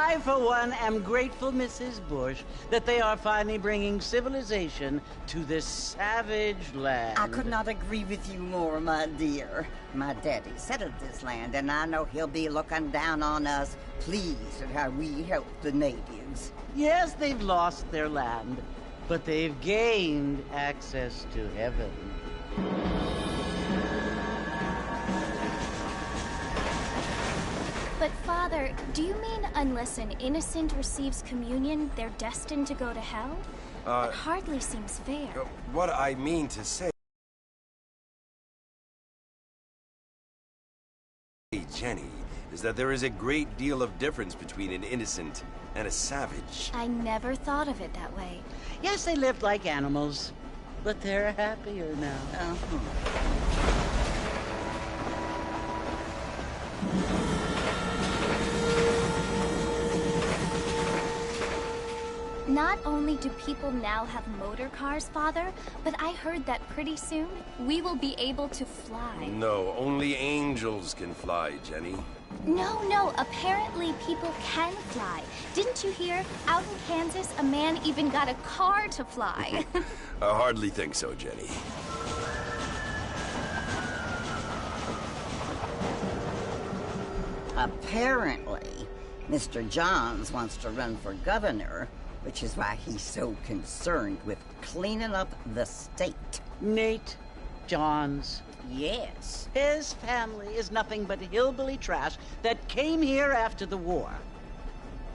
I, for one, am grateful, Mrs. Bush, that they are finally bringing civilization to this savage land. I could not agree with you more, my dear. My daddy settled this land, and I know he'll be looking down on us, pleased at how we help the natives. Yes, they've lost their land, but they've gained access to heaven. But, Father, do you mean unless an innocent receives communion, they're destined to go to hell? That hardly seems fair. What I mean to say, Jenny, is that there is a great deal of difference between an innocent and a savage. I never thought of it that way. Yes, they lived like animals, but they're happier now. Not only do people now have motor cars, Father, but I heard that pretty soon we will be able to fly. No, only angels can fly, Jenny. No, apparently people can fly. Didn't you hear? Out in Kansas, a man even got a car to fly. I hardly think so, Jenny. Apparently, Mr. Johns wants to run for governor, which is why he's so concerned with cleaning up the state. Nate Johns. Yes. His family is nothing but hillbilly trash that came here after the war.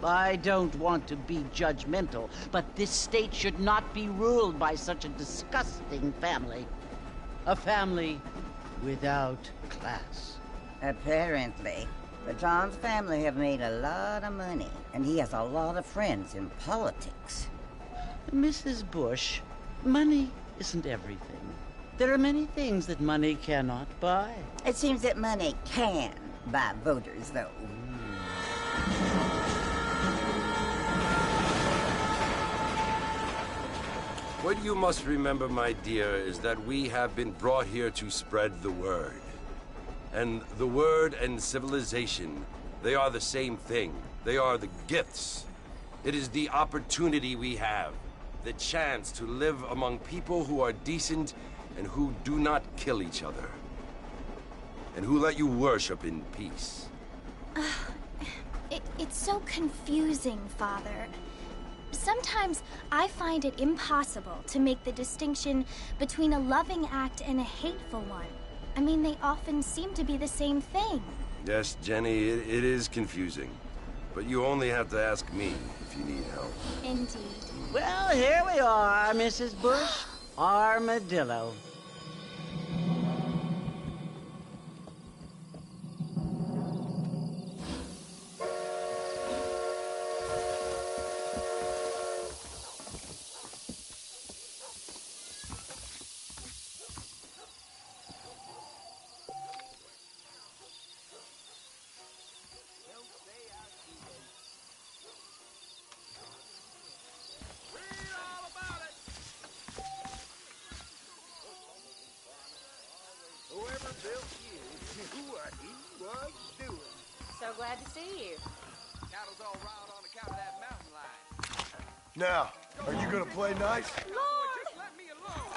I don't want to be judgmental, but this state should not be ruled by such a disgusting family. A family without class. Apparently. The Johns family have made a lot of money, and he has a lot of friends in politics. Mrs. Bush, money isn't everything. There are many things that money cannot buy. It seems that money can buy voters, though. What you must remember, my dear, is that we have been brought here to spread the word. And the word and civilization, they are the same thing. They are the gifts. It is the opportunity we have, the chance to live among people who are decent and who do not kill each other, and who let you worship in peace. It's so confusing, Father. Sometimes I find it impossible to make the distinction between a loving act and a hateful one. I mean, they often seem to be the same thing. Yes, Jenny, it is confusing. But you only have to ask me if you need help. Indeed. Well, here we are, Mrs. Bush. Armadillo. Whoever built you knew what he was doing. So glad to see you. Cattle's all riled on account of that mountain lion. Now, are you gonna play nice? Lord! Just let me alone.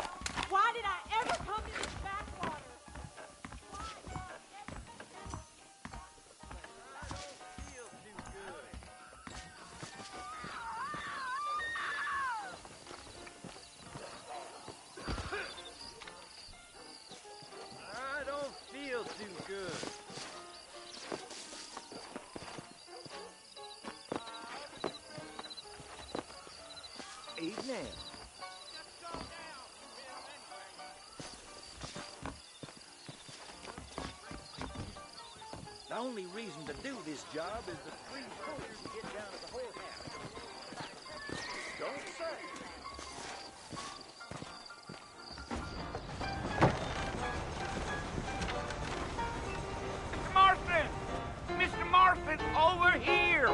Why did I ever come to this backwater? I don't feel too good. I don't feel too good. Eat now. The only reason to do this job is the 3 quarters to get down to the whorehouse. Don't say. Mr. Marston! Mr. Marston, over here!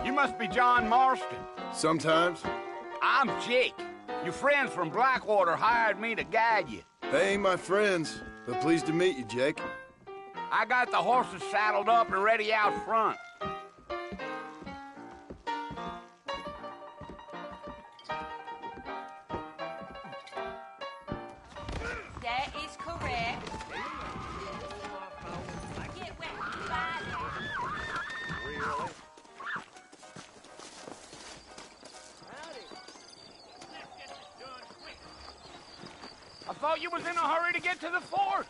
You must be John Marston. Sometimes. I'm Jake. Your friends from Blackwater hired me to guide you. They ain't my friends, but pleased to meet you, Jake. I got the horses saddled up and ready out front. That is correct. Get where you find it. Really? I thought you was in a hurry to get to the fort.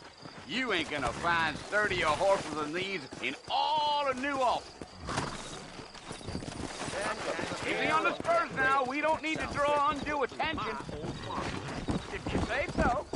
You ain't gonna find sturdier horses than these in all of New Ulm. Easy on the spurs now. We don't need to draw undue attention. If you say so.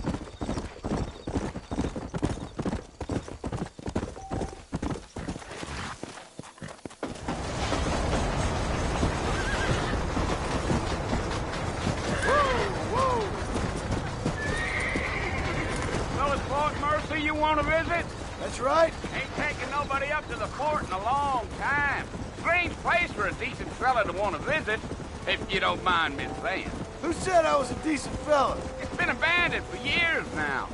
So it's Fort Mercy you want to visit? That's right. Ain't taking nobody up to the fort in a long time. Strange place for a decent fella to want to visit, if you don't mind me saying. Who said I was a decent fella? It's been abandoned for years now.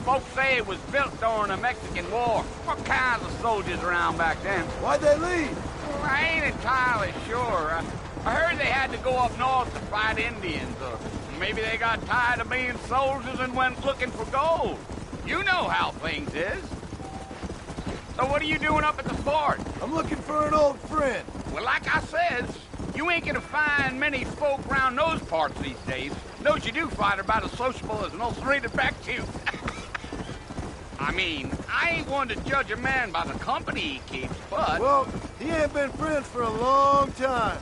Folks say it was built during the Mexican War. What kinds of soldiers around back then? Why'd they leave? Well, I ain't entirely sure. I heard they had to go up north to fight Indians, or maybe they got tired of being soldiers and went looking for gold. You know how things is. So what are you doing up at the fort? I'm looking for an old friend. Well, like I says, you ain't gonna find many folk around those parts these days. Those you do find are about as sociable as an ulcerated back tooth. I mean, I ain't one to judge a man by the company he keeps, but... Well, he ain't been friends for a long time.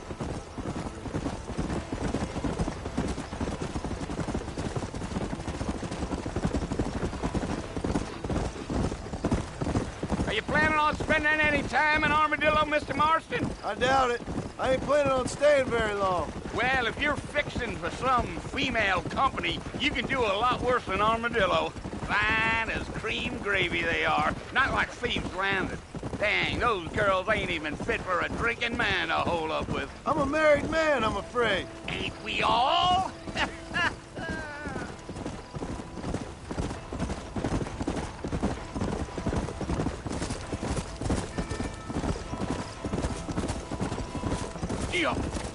Are you planning on spending any time in Armadillo, Mr. Marston? I doubt it. I ain't planning on staying very long. Well, if you're fixing for some female company, you can do a lot worse than Armadillo. Fine as cream gravy they are, not like Thieves' Landing. Dang, those girls ain't even fit for a drinking man to hold up with. I'm a married man, I'm afraid. Ain't we all?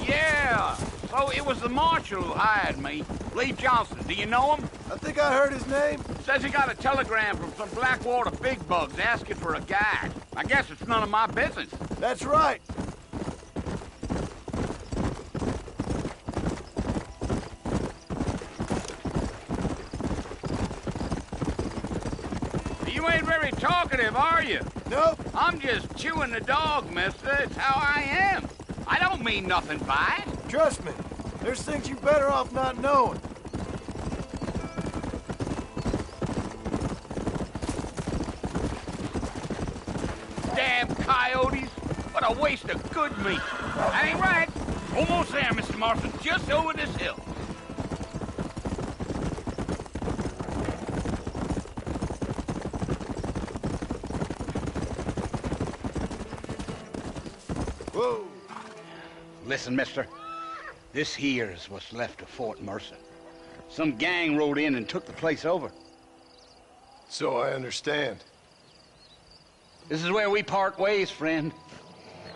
Yeah, so it was the marshal who hired me. Lee Johnson, do you know him? I think I heard his name. Says he got a telegram from some Blackwater big bugs asking for a guide. I guess it's none of my business. That's right. You ain't very talkative, are you? Nope. I'm just chewing the dog, mister. It's how I am. I don't mean nothing by it. Trust me. There's things you better off not knowing. Damn coyotes. What a waste of good meat. That ain't right. Almost there, Mr. Marston. Just over this hill. Whoa. Listen, mister. This here is what's left of Fort Mercer. Some gang rode in and took the place over. So I understand. This is where we part ways, friend.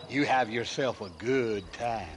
You have yourself a good time.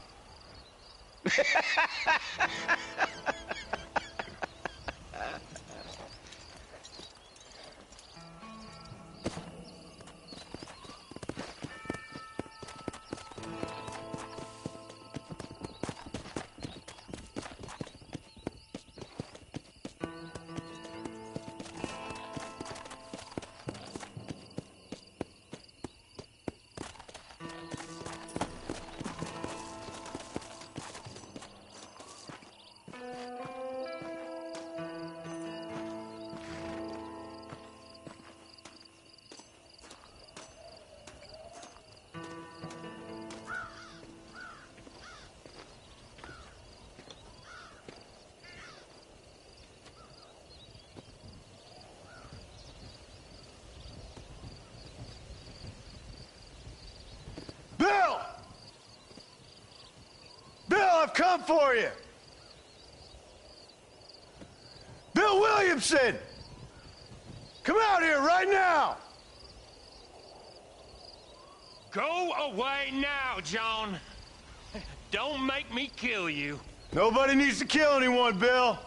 Bill! Bill, I've come for you! Williamson! Come out here right now! Go away now, John. Don't make me kill you. Nobody needs to kill anyone, Bill.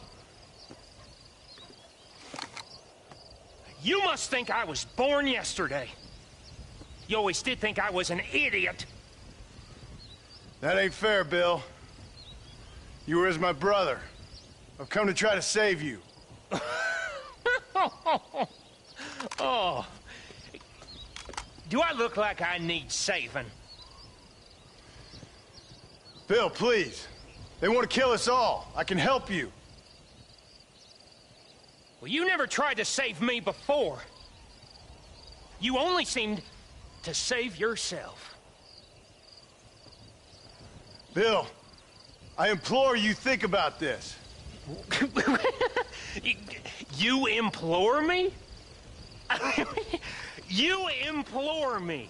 You must think I was born yesterday. You always did think I was an idiot. That ain't fair, Bill. You were as my brother. I've come to try to save you. Oh. Do I look like I need saving? Bill, please. They want to kill us all. I can help you. Well, you never tried to save me before. You only seemed to save yourself. Bill, I implore you think about this. You implore me? You implore me.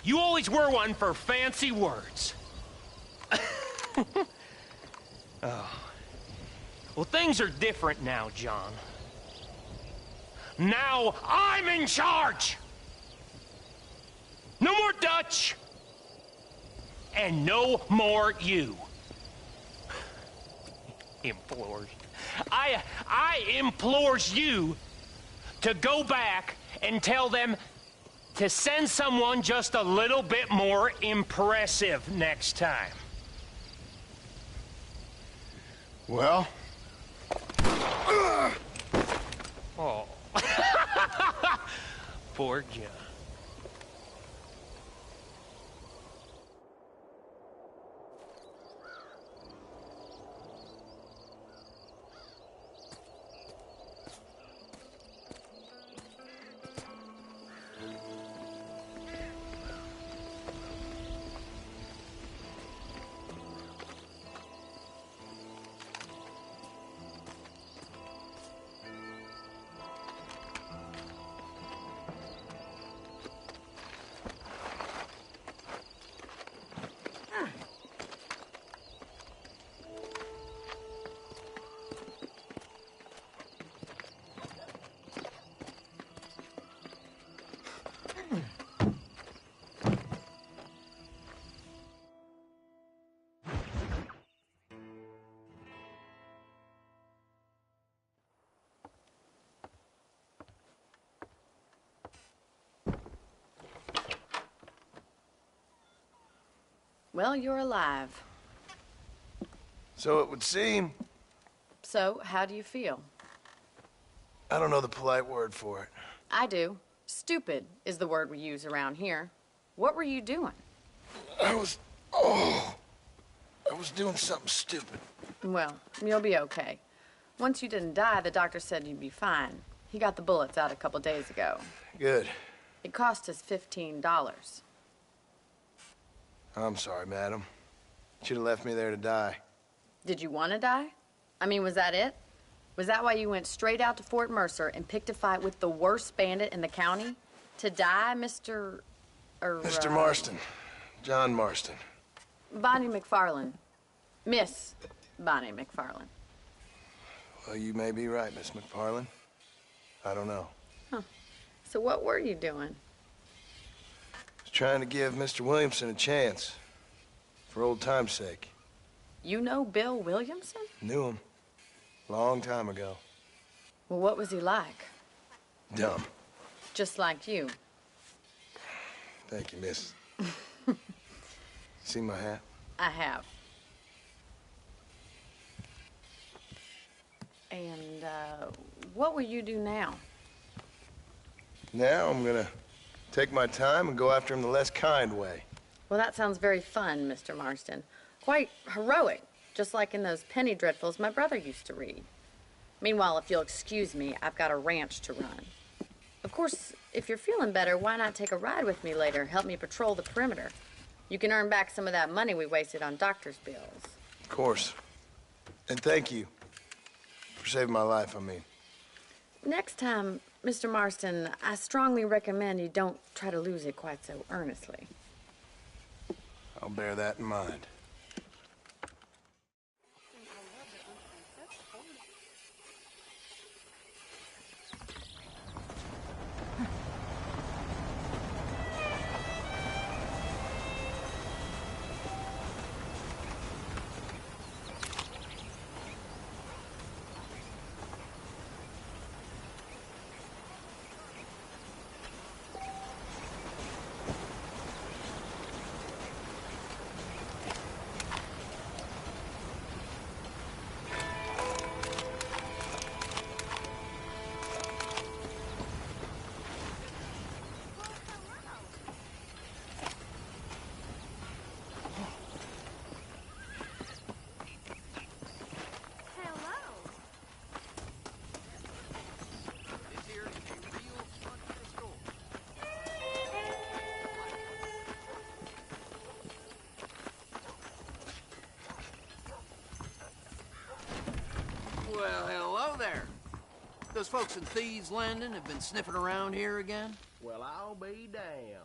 You always were one for fancy words. Oh. Well, things are different now, John. Now I'm in charge! No more Dutch! And no more you. Implores. I implores you to go back and tell them to send someone just a little bit more impressive next time. Well? Oh. Poor John. Well, you're alive. So it would seem. So, how do you feel? I don't know the polite word for it. I do. Stupid is the word we use around here. What were you doing? I was doing something stupid. Well, you'll be okay. Once you didn't die, the doctor said you'd be fine. He got the bullets out a couple days ago. Good. It cost us $15. I'm sorry, madam. Should have left me there to die. Did you want to die? I mean, was that it? Was that why you went straight out to Fort Mercer and picked a fight with the worst bandit in the county? To die, Mr. Mr. Marston. John Marston. Bonnie McFarland. Miss Bonnie McFarland. Well, you may be right, Miss McFarland. I don't know. Huh. So what were you doing? I was trying to give Mr. Williamson a chance. For old time's sake. You know Bill Williamson? Knew him. Long time ago. Well, what was he like? Dumb. Just like you. Thank you, miss. See my hat? I have. And, what will you do now? Now I'm gonna take my time and go after him the less kind way. Well, that sounds very fun, Mr. Marston. Quite heroic, just like in those penny dreadfuls my brother used to read. Meanwhile, if you'll excuse me, I've got a ranch to run. Of course, if you're feeling better, why not take a ride with me later? Help me patrol the perimeter. You can earn back some of that money we wasted on doctor's bills. Of course. And thank you. For saving my life, I mean. Next time, Mr. Marston, I strongly recommend you don't try to lose it quite so earnestly. I'll bear that in mind. Those folks in Thieves' Landing have been sniffing around here again? Well, I'll be damned.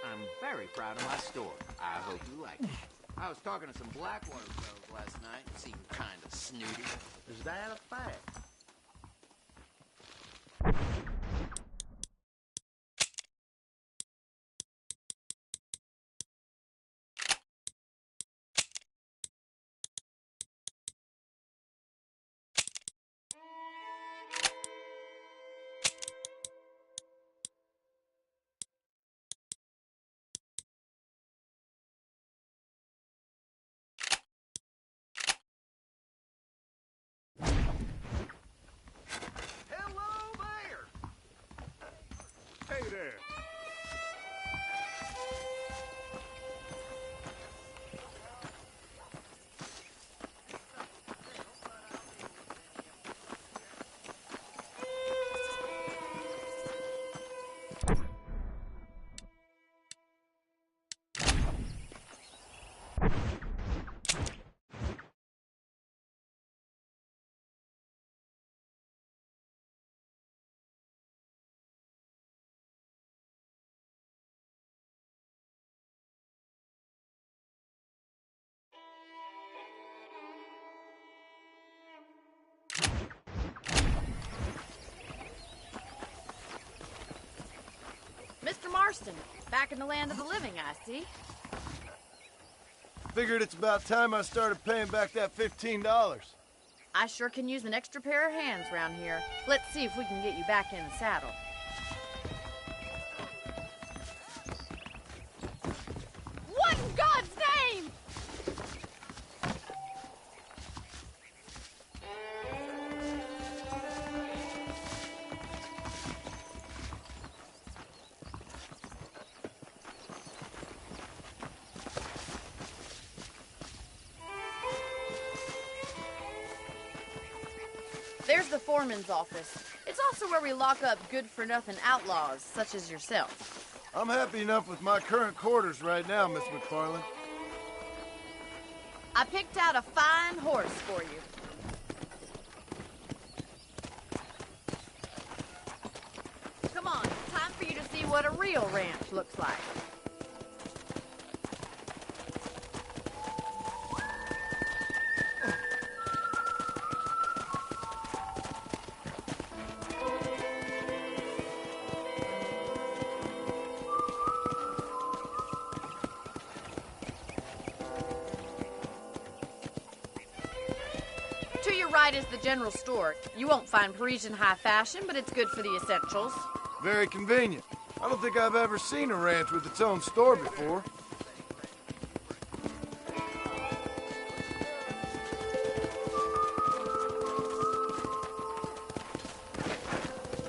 I'm very proud of my store. I hope you like it. I was talking to some Blackwater fellows last night. Seemed kind of snooty. Is that a fact? Mr. Marston, back in the land of the living, I see. Figured it's about time I started paying back that $15. I sure can use an extra pair of hands round here. Let's see if we can get you back in the saddle. What in God's name? There's the foreman's office. It's also where we lock up good-for-nothing outlaws, such as yourself. I'm happy enough with my current quarters right now, Miss McFarland. I picked out a fine horse for you. Come on, time for you to see what a real ranch looks like. To your right is the general store. You won't find Parisian high fashion, but it's good for the essentials. Very convenient. I don't think I've ever seen a ranch with its own store before.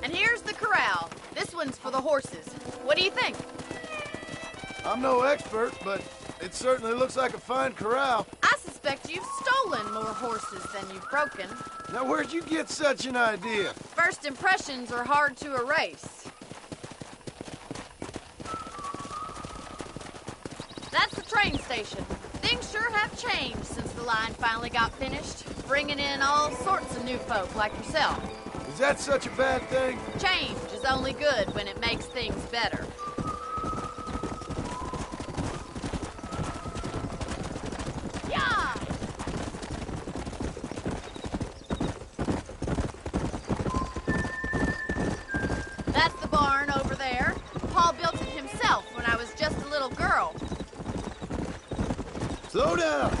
And here's the corral. This one's for the horses. What do you think? I'm no expert, but it certainly looks like a fine corral. I suspect you've stolen more horses than you've broken. Now, where'd you get such an idea? First impressions are hard to erase. That's the train station. Things sure have changed since the line finally got finished, bringing in all sorts of new folk like yourself. Is that such a bad thing? Change is only good when it makes things better. Yeah! That's the barn over there. Paul built it himself when I was just a little girl. Slow down!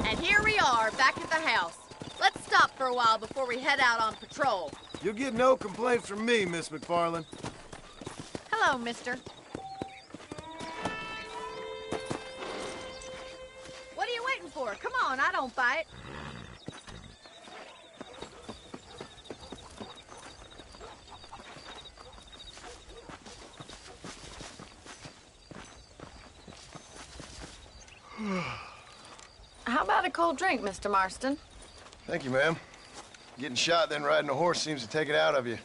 And here we are, back at the house. Let's stop for a while before we head out on patrol. You'll get no complaints from me, Miss McFarland. Hello, mister. What are you waiting for? Come on, I don't bite. How about a cold drink, Mr. Marston? Thank you, ma'am. Getting shot, then riding a horse seems to take it out of you.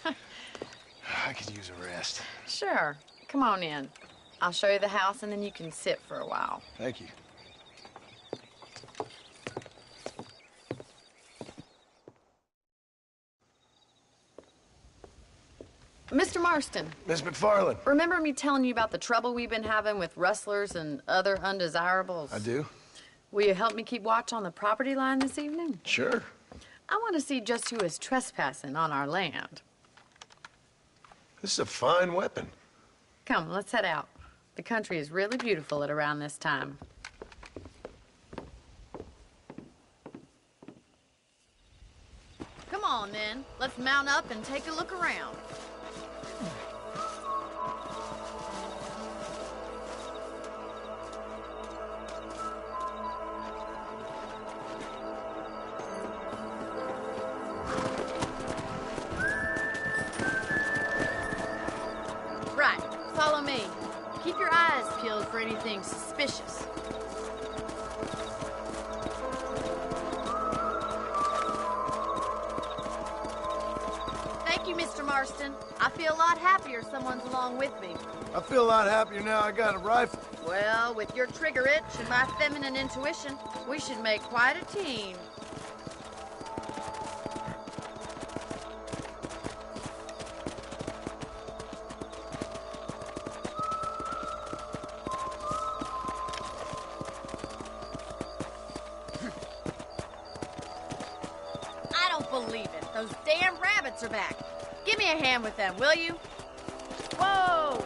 I could use a rest. Sure. Come on in. I'll show you the house, and then you can sit for a while. Thank you. Mr. Marston. Miss McFarland. Remember me telling you about the trouble we've been having with rustlers and other undesirables? I do. Will you help me keep watch on the property line this evening? Sure. I want to see just who is trespassing on our land. This is a fine weapon. Come, let's head out. The country is really beautiful at around this time. Come on, then. Let's mount up and take a look around. Right. Follow me. Keep your eyes peeled for anything suspicious. Thank you, Mr. Marston. I feel a lot happier someone's along with me. I feel a lot happier now I got a rifle. Well, with your trigger itch and my feminine intuition, we should make quite a team. I don't believe it. Those damn rabbits are back. Give me a hand with them, will you? Whoa!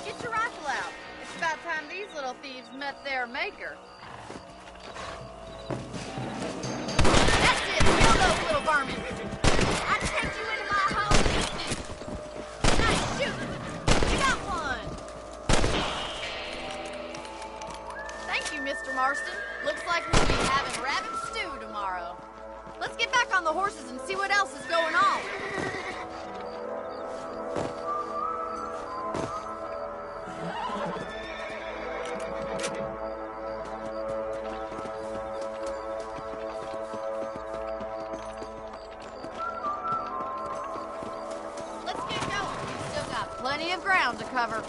Get your rifle out. It's about time these little thieves met their maker. That's it. Kill those little vermin. I take you into my home. Nice shooting. You got one. Thank you, Mr. Marston. Looks like we'll be having rabbit stew tomorrow. Let's get back on the horses and see what else is going on. Let's get going. We've still got plenty of ground to cover.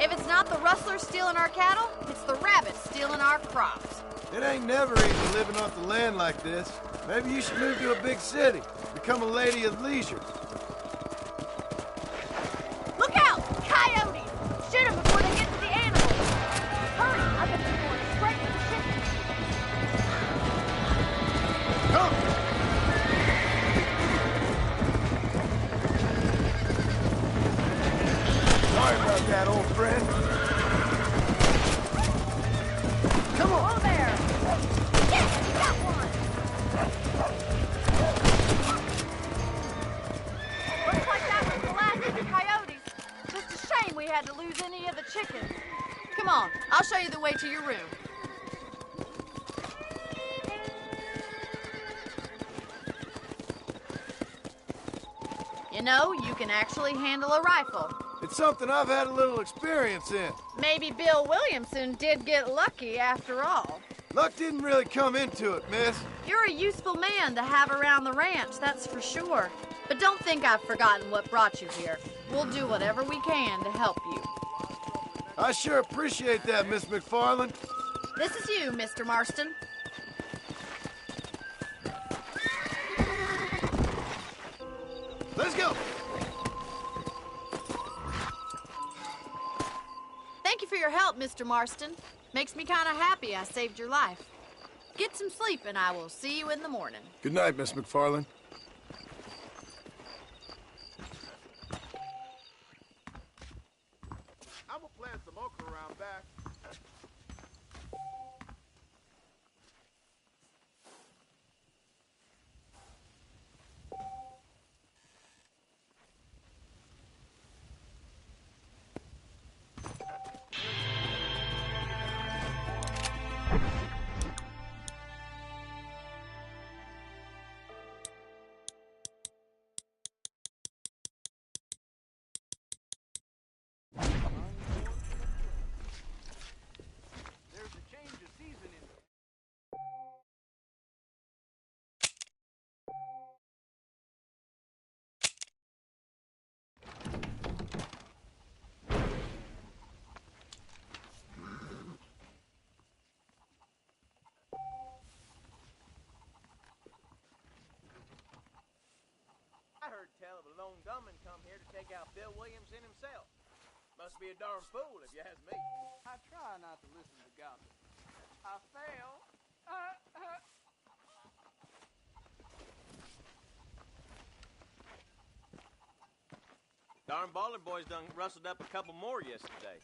If it's not the rustlers stealing our cattle, it's the rabbits stealing our crops. It ain't never easy living off the land like this. Maybe you should move to a big city. Become a lady of leisure. Look out! Coyotes! Shoot them before they get to the animals. Hurry! I bet you're going straight for the chickens. Come! Sorry about that, old friend. Come on! Oh, there! Yes, you got one! Looks like that was the last of the coyotes. Just a shame we had to lose any of the chickens. Come on, I'll show you the way to your room. You know, you can actually handle a rifle. It's something I've had a little experience in. Maybe Bill Williamson did get lucky after all. Luck didn't really come into it, miss. You're a useful man to have around the ranch, that's for sure. But don't think I've forgotten what brought you here. We'll do whatever we can to help you. I sure appreciate that, Miss McFarland. This is you, Mr. Marston. Let's go! Thank you for your help, Mr. Marston. Makes me kind of happy I saved your life. Get some sleep and I will see you in the morning. Good night, Miss McFarland. I'm gonna plant some okra around back. tell of a lone gunman come here to take out Bill Williamson himself. Must be a darn fool, if you ask me. I try not to listen to gossip. I fail. Darn baller boys done rustled up a couple more yesterday.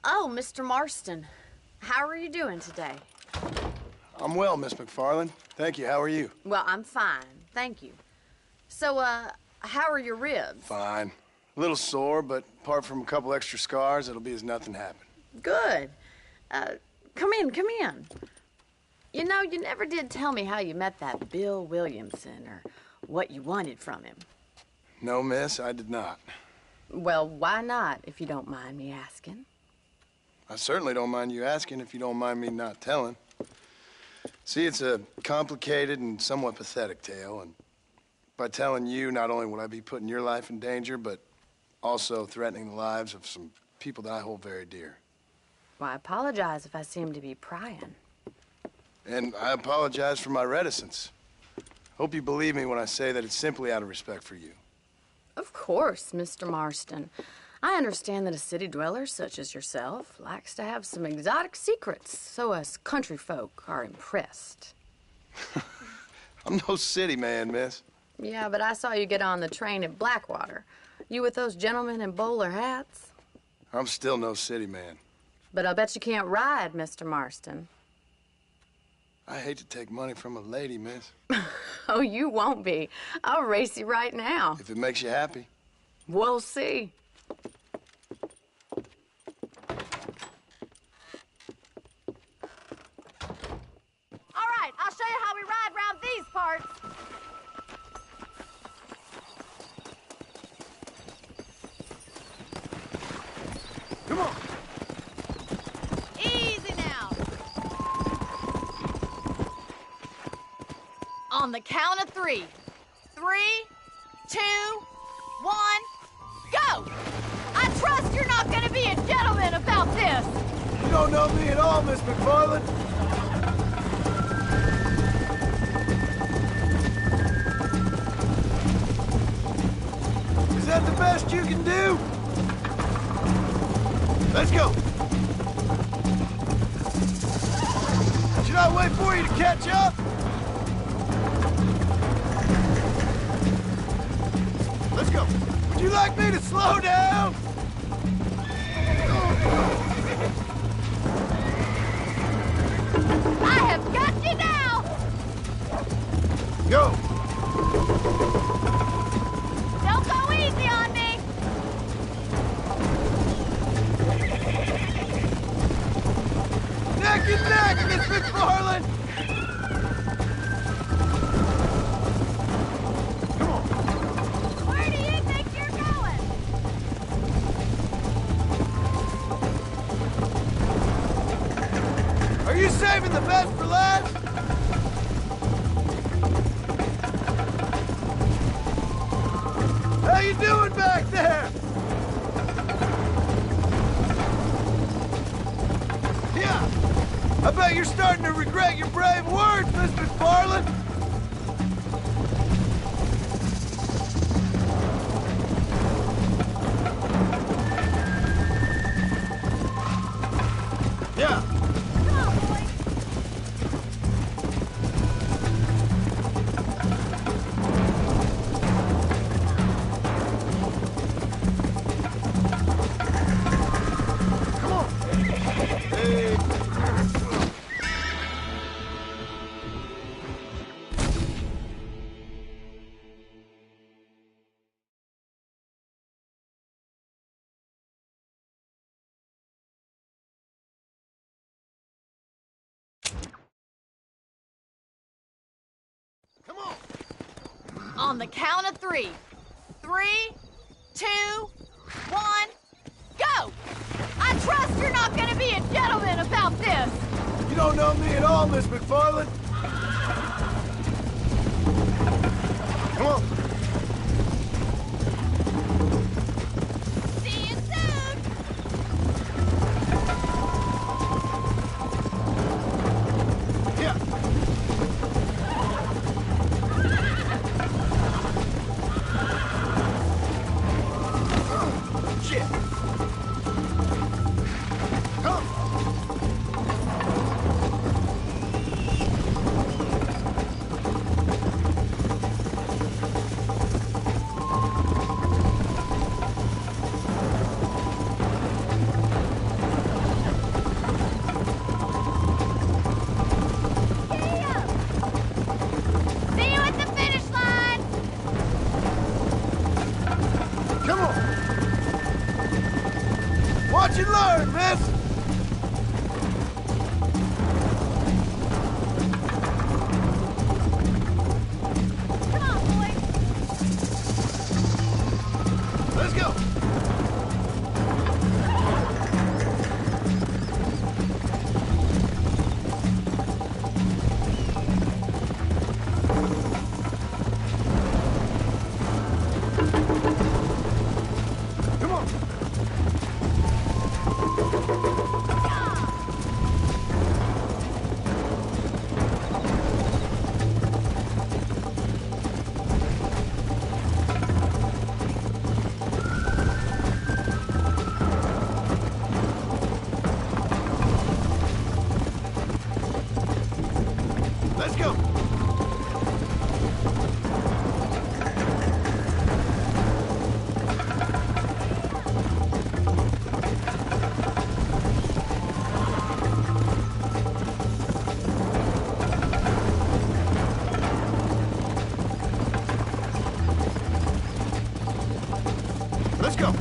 Oh, Mr. Marston. How are you doing today? I'm well, Miss McFarland. Thank you. How are you? Well, I'm fine. Thank you. So, how are your ribs? Fine. A little sore, but apart from a couple extra scars, it'll be as nothing happened. Good. Come in, come in. You know, you never did tell me how you met that Bill Williamson or what you wanted from him. No, miss, I did not. Well, why not, if you don't mind me asking? I certainly don't mind you asking if you don't mind me not telling. See, it's a complicated and somewhat pathetic tale, and by telling you, not only would I be putting your life in danger, but also threatening the lives of some people that I hold very dear. Well, I apologize if I seem to be prying. And I apologize for my reticence. Hope you believe me when I say that it's simply out of respect for you. Of course, Mr. Marston. I understand that a city dweller such as yourself likes to have some exotic secrets, so us country folk are impressed. I'm no city man, miss. Yeah, but I saw you get on the train at Blackwater. You with those gentlemen in bowler hats? I'm still no city man. But I'll bet you can't ride, Mr. Marston. I hate to take money from a lady, miss. Oh, you won't be. I'll race you right now. If it makes you happy. We'll see. All right, I'll show you how we ride round these parts. Come on. Easy now. On the count of 3. 3, 2, 1, go! I trust you're not going to be a gentleman about this. You don't know me at all, Miss McFarland. Is that the best you can do? Let's go. Should I wait for you to catch up? Let's go. Would you like me to slow down? I have got you now! Go. Don't go easy on me! Neck and neck, Miss McFarland! Come on. Where do you think you're going? Are you saving the best for last? On the count of 3. 3, 2, 1, go! I trust you're not gonna be a gentleman about this! You don't know me at all, Miss McFarland. Come on. See you soon! Yeah. Shit. Come. See you at the finish line! Come on. Watch and learn, miss. Come on, boys! Let's go. Come on. Let's go. Let's go.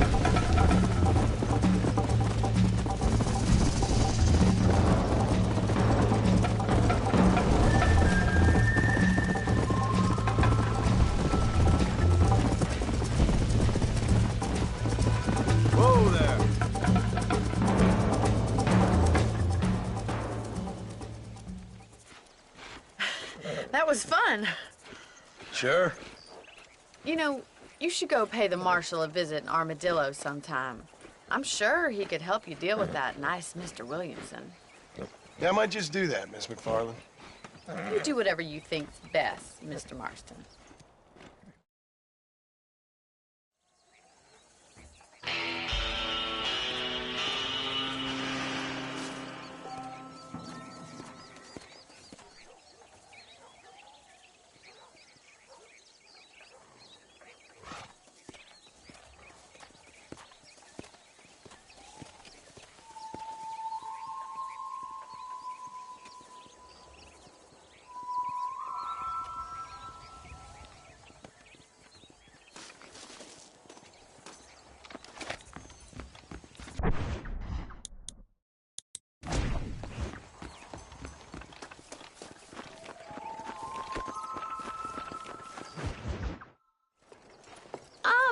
Whoa there. That was fun. Sure. You know, you should go pay the marshal a visit in Armadillo sometime. I'm sure he could help you deal with that nice Mr. Williamson. Yeah, I might just do that, Miss McFarland. You do whatever you think's best, Mr. Marston.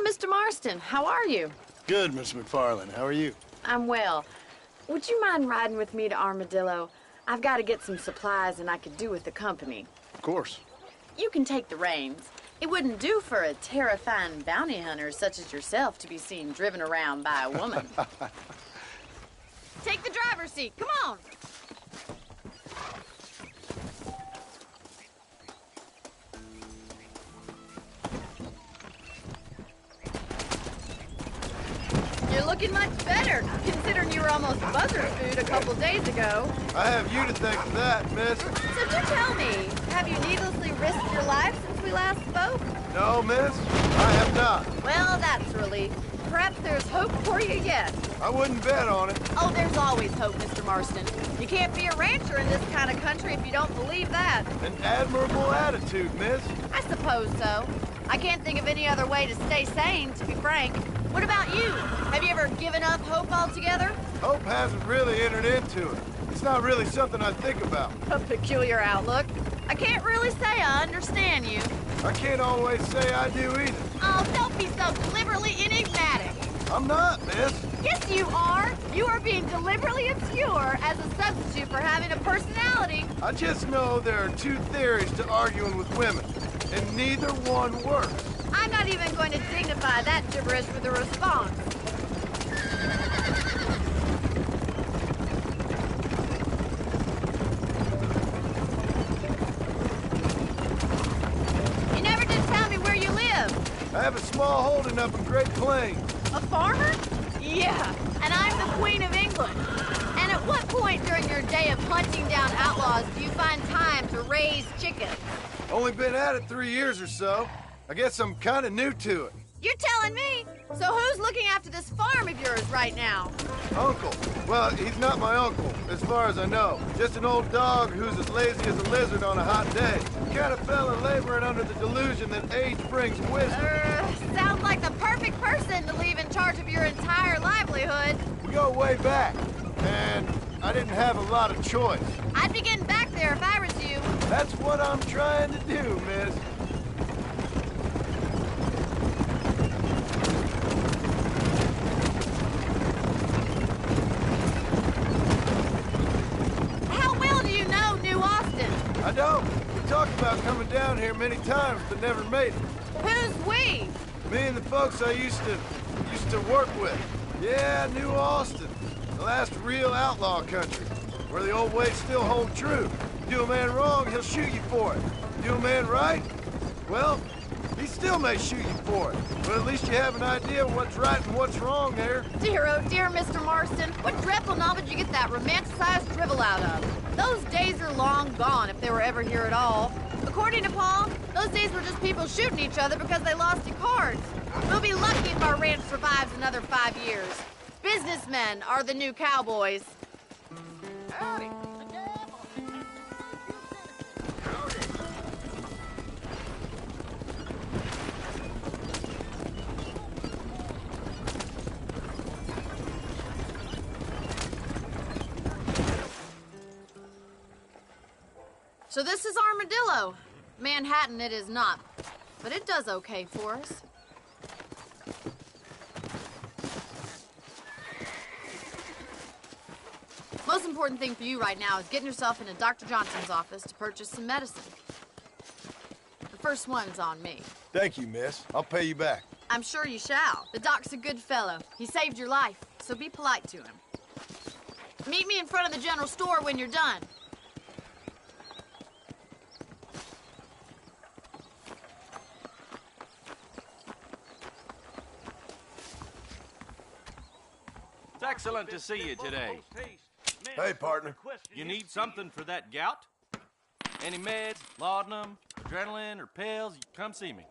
Mr. Marston, how are you? Good, Miss McFarland. How are you? I'm well. Would you mind riding with me to Armadillo? I've got to get some supplies and I could do with the company. Of course. You can take the reins. It wouldn't do for a terrifying bounty hunter such as yourself to be seen driven around by a woman. Take the driver's seat. Come on. You're looking much better, considering you were almost buzzard food a couple days ago. I have you to thank for that, miss. So do tell me, have you needlessly risked your life since we last spoke? No, miss, I have not. Well, that's a relief. Perhaps there's hope for you yet. I wouldn't bet on it. Oh, there's always hope, Mr. Marston. You can't be a rancher in this kind of country if you don't believe that. An admirable attitude, miss. I suppose so. I can't think of any other way to stay sane, to be frank. What about you? Have you ever given up hope altogether? Hope hasn't really entered into it. It's not really something I think about. A peculiar outlook. I can't really say I understand you. I can't always say I do either. Oh, don't be so deliberately enigmatic. I'm not, miss. Yes, you are. You are being deliberately obscure as a substitute for having a personality. I just know there are two theories to arguing with women, and neither one works. I'm not even going to dignify that gibberish with a response. You never did tell me where you live. I have a small holding up in Great Plains. A farmer? Yeah, and I'm the Queen of England. And at what point during your day of hunting down outlaws do you find time to raise chickens? Only been at it 3 years or so. I guess I'm kind of new to it. You're telling me? So who's looking after this farm of yours right now? Uncle. Well, he's not my uncle, as far as I know. Just an old dog who's as lazy as a lizard on a hot day. Kind of fella laboring under the delusion that age brings wisdom. Sounds like the perfect person to leave in charge of your entire livelihood. We go way back, and I didn't have a lot of choice. I'd be getting back there if I was you. That's what I'm trying to do, miss. I don't. We talked about coming down here many times, but never made it. Who's we? Me and the folks I used to work with. Yeah, New Austin. The last real outlaw country, where the old ways still hold true. You do a man wrong, he'll shoot you for it. You do a man right, well, he still may shoot you for it. But at least you have an idea of what's right and what's wrong there. Dear, oh dear, Mr. Marston. What dreadful novel did you get that romanticized drivel out of? Those days are long gone, if they were ever here at all. According to Paul, those days were just people shooting each other because they lost at cards. We'll be lucky if our ranch survives another 5 years. Businessmen are the new cowboys. Howdy. So this is Armadillo. Manhattan it is not, but it does okay for us. Most important thing for you right now is getting yourself into Dr. Johnson's office to purchase some medicine. The first one's on me. Thank you, miss. I'll pay you back. I'm sure you shall. The doc's a good fellow. He saved your life, so be polite to him. Meet me in front of the general store when you're done. It's excellent to see you today. Hey, partner. You need something for that gout? Any meds, laudanum, adrenaline, or pills, come see me.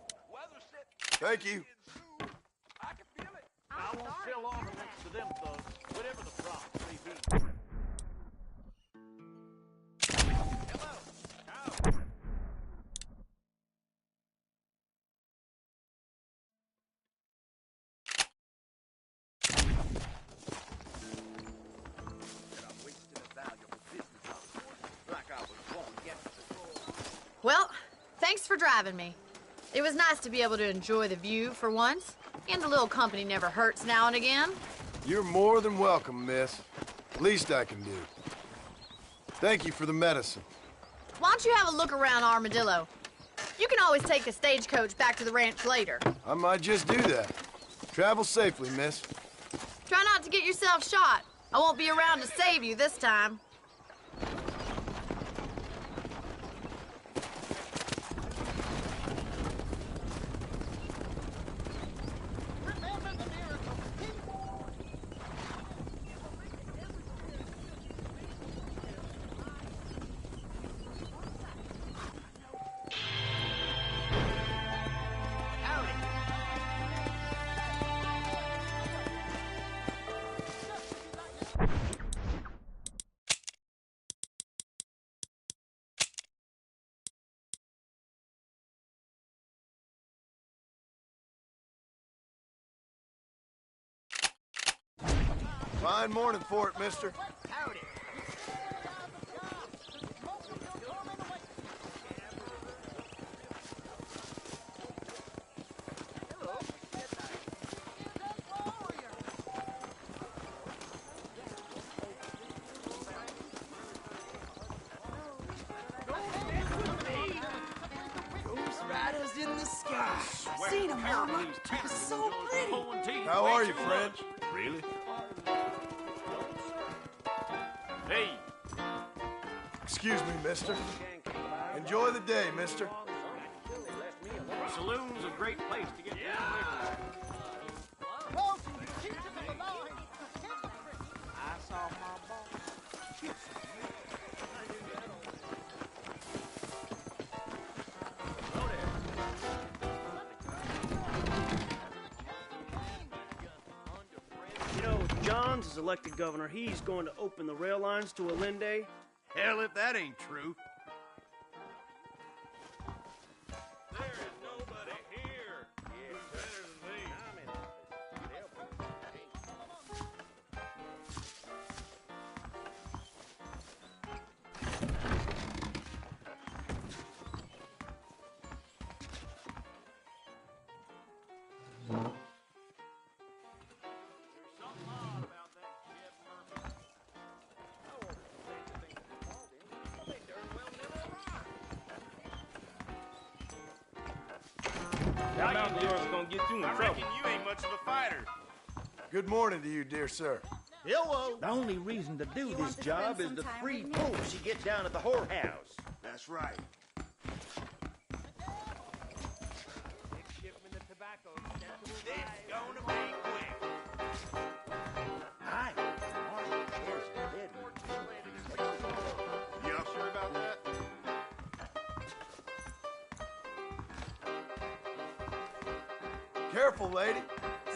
Thank you. I can feel it. I won't sell ornaments to them thugs, whatever the problem may be. Hello. Well, thanks for driving me. It was nice to be able to enjoy the view for once, and a little company never hurts now and again. You're more than welcome, miss. Least I can do. Thank you for the medicine. Why don't you have a look around Armadillo? You can always take a stagecoach back to the ranch later. I might just do that. Travel safely, miss. Try not to get yourself shot. I won't be around to save you this time. Fine morning for it, mister. Howdy. Lena, Mama. It's so pretty. How are you, friend? Really? Hey! Excuse me, mister. Enjoy the day, mister. Saloon's a great place to get I saw my boss. You know, if Johns is elected governor, he's going to open the rail lines to Allende. Hell, if that ain't true. There is nobody here. Better than me. That mountain yours is going to get you in I trouble. reckon you ain't much of a fighter. Good morning to you, dear sir. Hello. The only reason to do this job is the free poops you get down at the whorehouse. That's right. It's gonna be quick. Hi. There's a dead one. You sure about that? Careful, lady.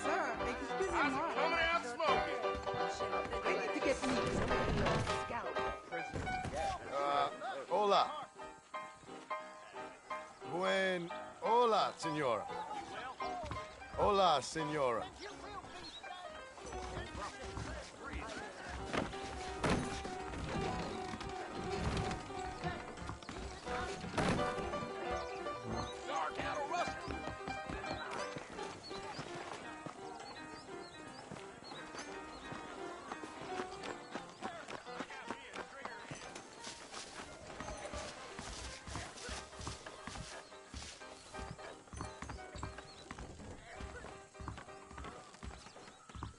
Sir, excuse me, I'm Mama. coming out smoking. I need to get me Hola. Hola, senora. Hola, senora.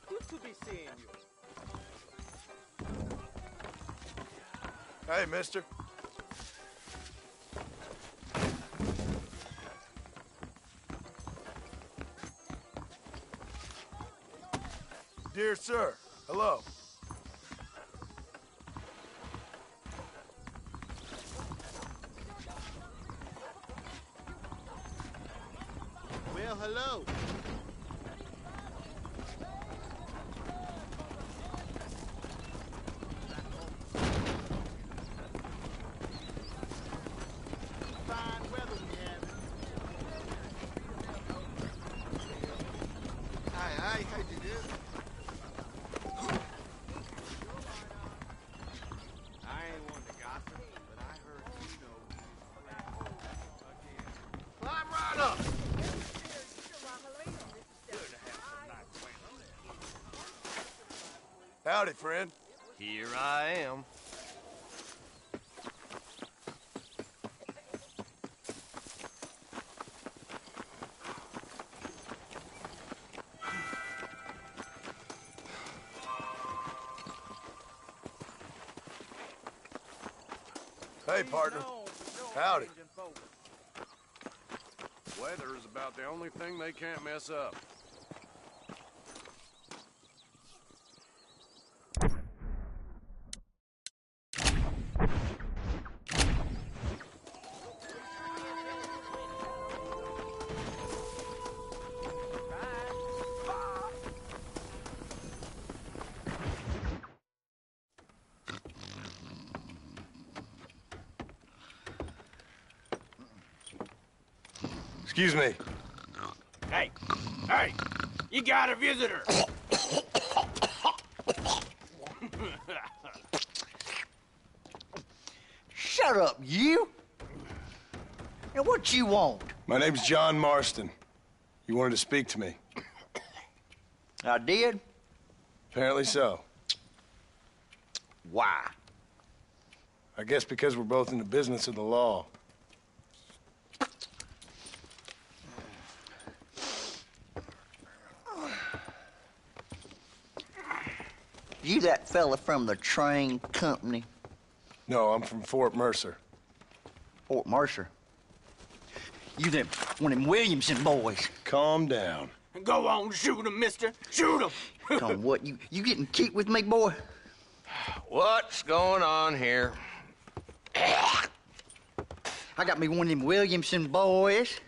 Good to be seeing you. Hey, mister. Dear sir, hello. Well, hello. Fine weather we have. Aye, how'd you do? I ain't one to gossip, but I heard you know again. Climb right up. Howdy, friend. Here I am. Hey, partner. Howdy. Weather is about the only thing they can't mess up. Excuse me. Hey, hey, you got a visitor. Shut up, you! Now, what you want? My name's John Marston. You wanted to speak to me. I did? Apparently so. Why? I guess because we're both in the business of the law. You that fella from the train company? No, I'm from Fort Mercer. Fort Mercer? You them, one of them Williamson boys. Calm down. Go on, shoot him, mister. Shoot him. Come on, what, you getting kicked with me, boy? What's going on here? I got me one of them Williamson boys.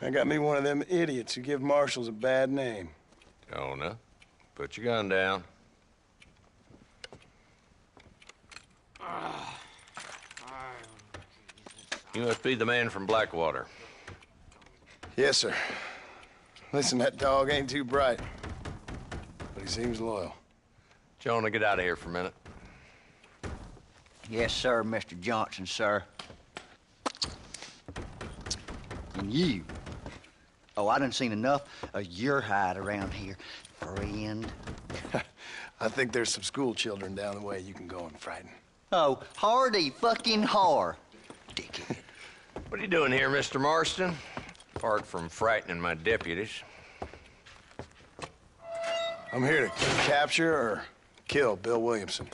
I got me one of them idiots who give marshals a bad name. Jonah, put your gun down. You must be the man from Blackwater. Yes, sir. Listen, that dog ain't too bright, but he seems loyal. Jonah, get out of here for a minute. Yes, sir, Mr. Johnson, sir. And you. Oh, I done seen enough of your hide around here, friend. I think there's some school children down the way you can go and frighten. Oh, hardy fucking har. Dickhead. What are you doing here, Mr. Marston? Apart from frightening my deputies. I'm here to capture or kill Bill Williamson.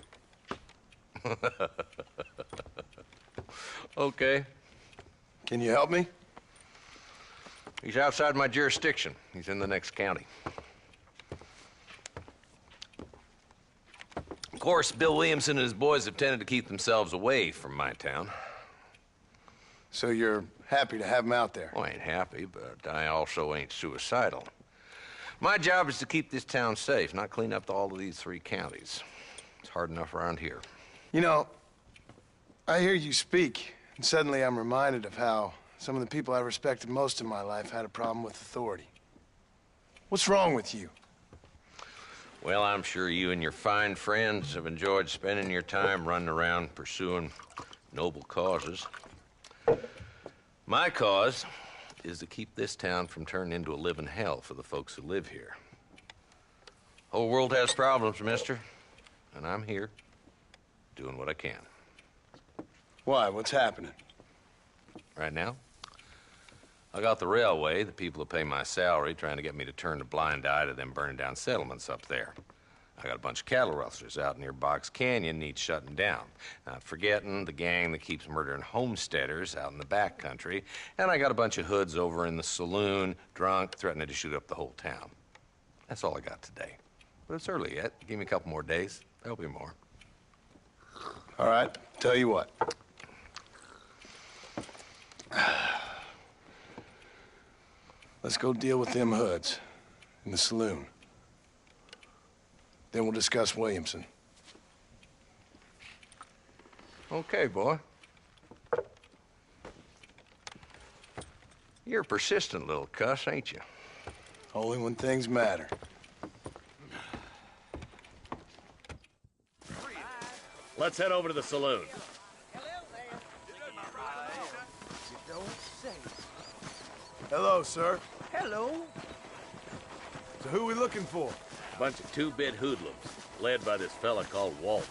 Okay. Can you help me? He's outside my jurisdiction. He's in the next county. Of course, Bill Williamson and his boys have tended to keep themselves away from my town. So you're happy to have him out there? Well, I ain't happy, but I also ain't suicidal. My job is to keep this town safe, not clean up all of these 3 counties. It's hard enough around here. You know, I hear you speak, and suddenly I'm reminded of how some of the people I respected most in my life had a problem with authority. What's wrong with you? Well, I'm sure you and your fine friends have enjoyed spending your time running around pursuing noble causes. My cause is to keep this town from turning into a living hell for the folks who live here. Whole world has problems, mister, and I'm here doing what I can. Why? What's happening? Right now, I got the railway, the people who pay my salary, trying to get me to turn a blind eye to them burning down settlements up there. I got a bunch of cattle rustlers out near Box Canyon needs shutting down. Not forgetting the gang that keeps murdering homesteaders out in the back country. And I got a bunch of hoods over in the saloon, drunk, threatening to shoot up the whole town. That's all I got today. But it's early yet. Give me a couple more days. There'll be more. All right, tell you what. Let's go deal with them hoods in the saloon. Then we'll discuss Williamson. Okay, boy. You're a persistent little cuss, ain't you? Only when things matter. Let's head over to the saloon. Hello, sir. Hello. So who are we looking for? Bunch of 2-bit hoodlums, led by this fella called Walt.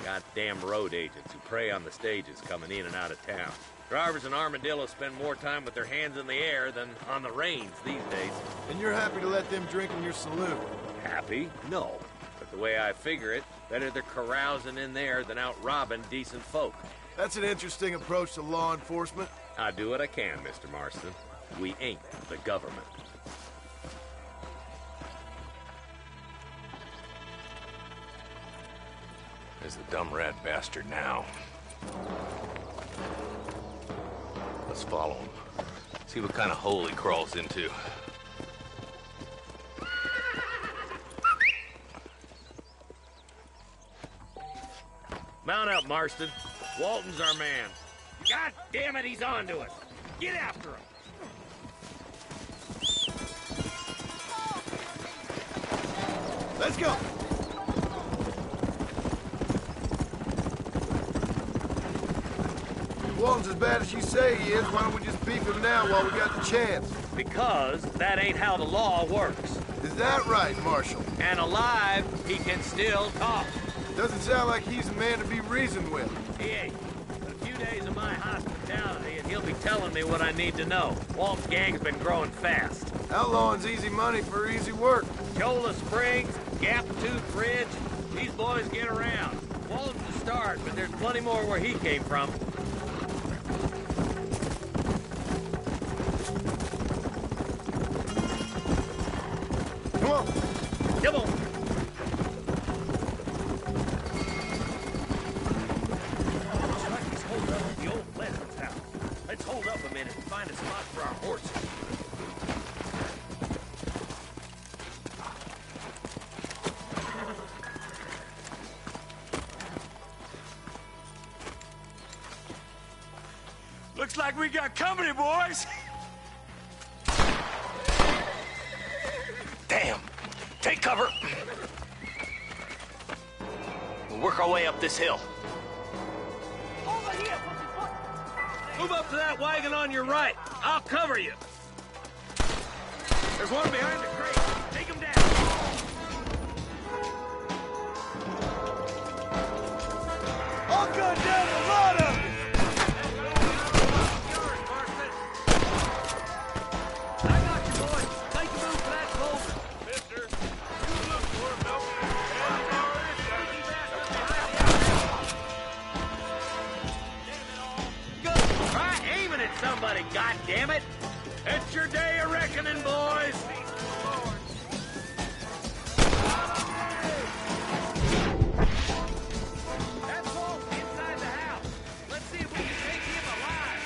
Goddamn road agents who prey on the stages coming in and out of town. Drivers in Armadillo spend more time with their hands in the air than on the reins these days. And you're happy to let them drink in your saloon? Happy? No. But the way I figure it, better they're carousing in there than out robbing decent folk. That's an interesting approach to law enforcement. I do what I can, Mr. Marston. We ain't the government. There's the dumb rat bastard now. Let's follow him. See what kind of hole he crawls into. Mount up, Marston. Walton's our man. God damn it, he's on to us. Get after him. Let's go. Walton's as bad as you say he is. Why don't we just beef him now while we got the chance? Because that ain't how the law works. Is that right, Marshal? And alive, he can still talk. Doesn't sound like he's a man to be reasoned with. He ain't. But a few days of my hospitality, and he'll be telling me what I need to know. Walt's gang's been growing fast. Outlawing's easy money for easy work. Cholla Springs, Gap Tooth Ridge, These boys get around. Walton's the start, but there's plenty more where he came from. Come on. Come on. Looks like he's holed up at the old Pleasant's house. Let's hold up a minute and find a spot for our horses. Looks like we got company, boys. Damn. Take cover. We'll work our way up this hill. Move up to that wagon on your right. I'll cover you. There's one behind the crate. Take him down. I'll gun down a lot of it. I got you, boys. Make a move for that boulder. Mister, you look for him, don't you? Good. Try aiming at somebody, goddammit. It's your day of reckoning, boys. That's Walt inside the house. Let's see if we can take him alive.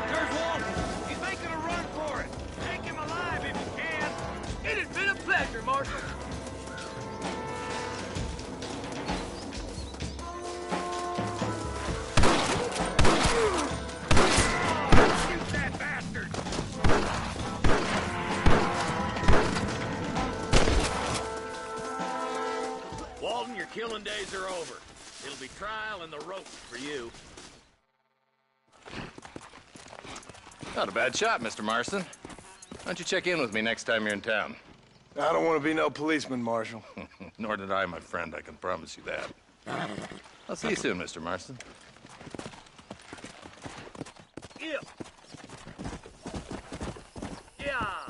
There's Walt. He's making a run for it. Take him alive if you can. It has been a pleasure, Marshal. Shoot that bastard! Walton, your killing days are over. It'll be trial and the ropes for you. Not a bad shot, Mr. Marston. Why don't you check in with me next time you're in town? I don't want to be no policeman, Marshal. Nor did I, my friend. I can promise you that. I'll see you soon, Mr. Marston. Yeah. Yeah.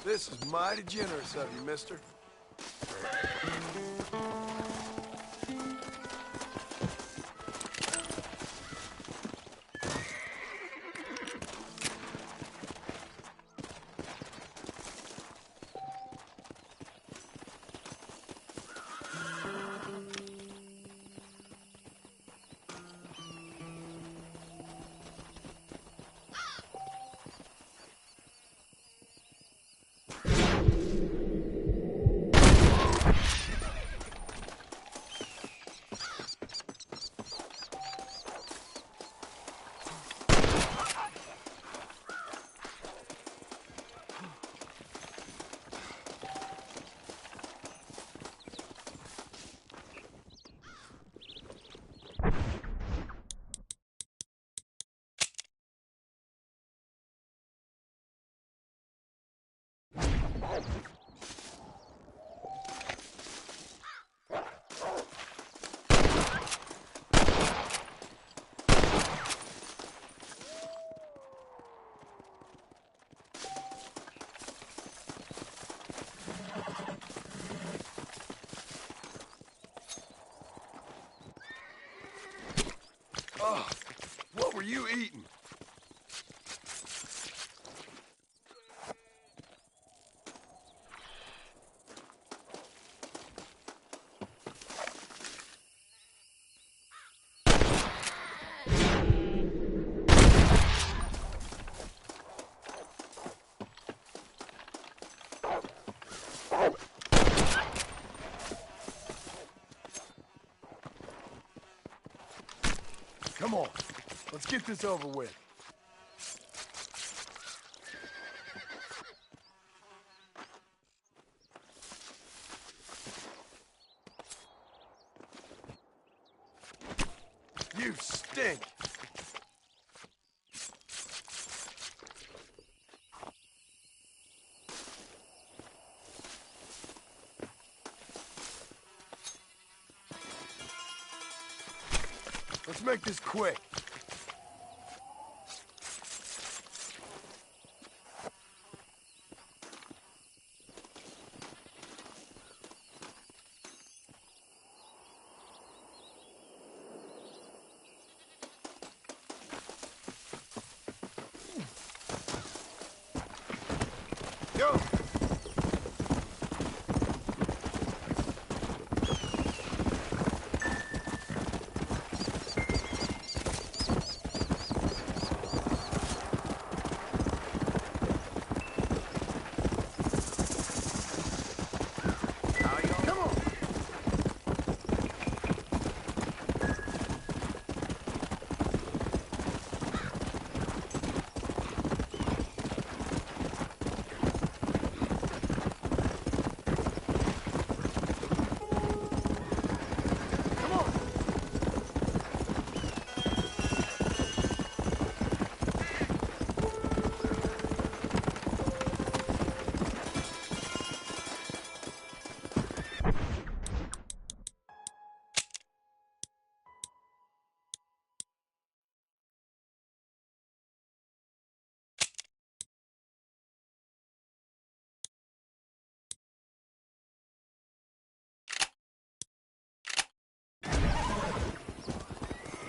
This is mighty generous of you, mister. Oh, what were you eating? Come on, let's get this over with. You stink! Let's make this quick. Go!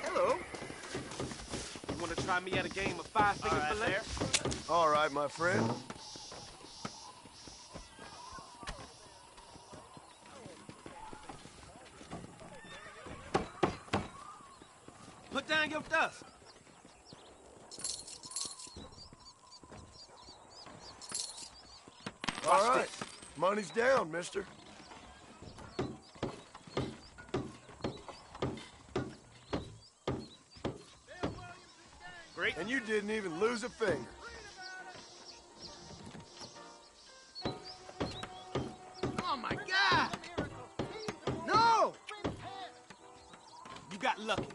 Hello. You want to try me at a game of five-finger fillet? All right, my friend. Put down your dust. All right, money's down, mister. Great. And you didn't even lose a finger. Oh my God! No! You got lucky.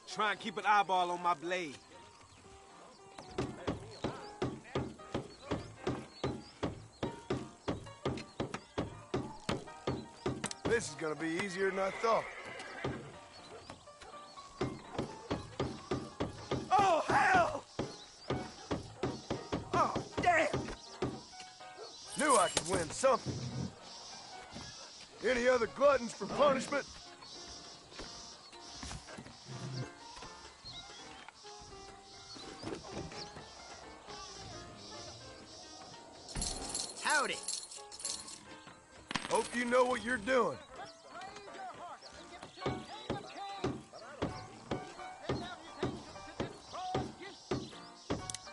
Try and keep an eyeball on my blade. This is gonna be easier than I thought. Oh, hell! Oh, damn! Knew I could win something. Any other gluttons for punishment? Howdy. Hope you know what you're doing.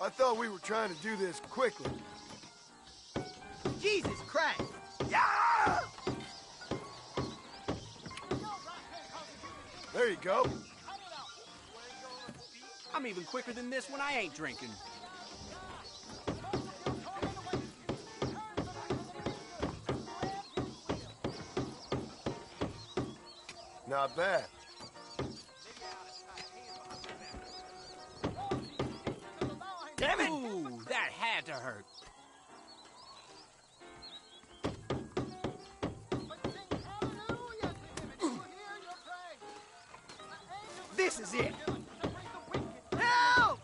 I thought we were trying to do this quickly. Jesus Christ! Yeah! There you go. I'm even quicker than this when I ain't drinking. Not bad. Damn it! Ooh, that had to hurt. This is it. Help!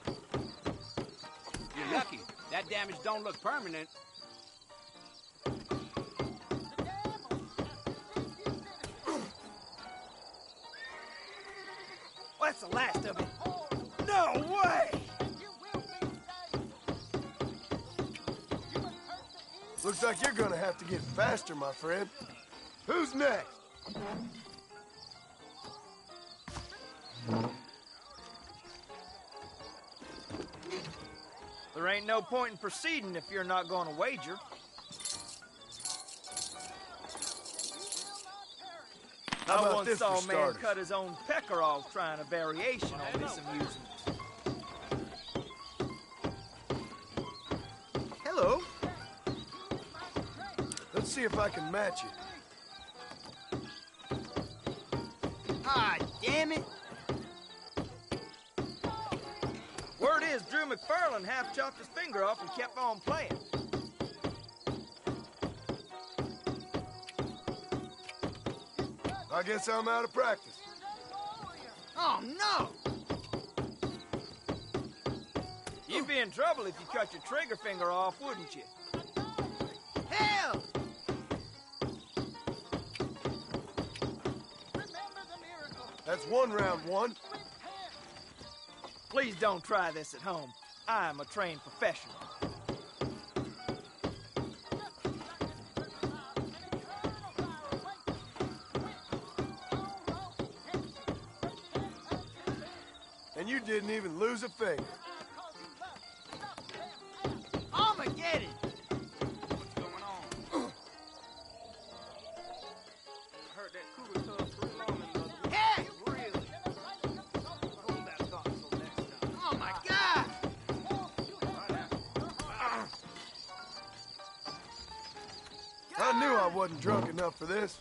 You're lucky. That damage don't look permanent. Well, that's the last of it. No way! Looks like you're gonna have to get faster, my friend. Who's next? There ain't no point in proceeding if you're not going to wager. How I about once this saw for a man starters? cut his own pecker off trying a variation on this amusement. Hello. Let's see if I can match it. Ah, damn it! Word is, Drew McFarlane half chopped his finger off and kept on playing. I guess I'm out of practice. Oh, no! You'd be in trouble if you cut your trigger finger off, wouldn't you? Hell! That's one round one. Please don't try this at home. I'm a trained professional. And you didn't even lose a finger. Armageddon! What's going on? I heard that cougar tub pretty long in the Hey! Really? Hold that thought till next time. Oh my God! I knew I wasn't drunk enough for this.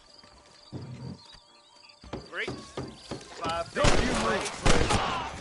Great. 5 Don't you move, Fred.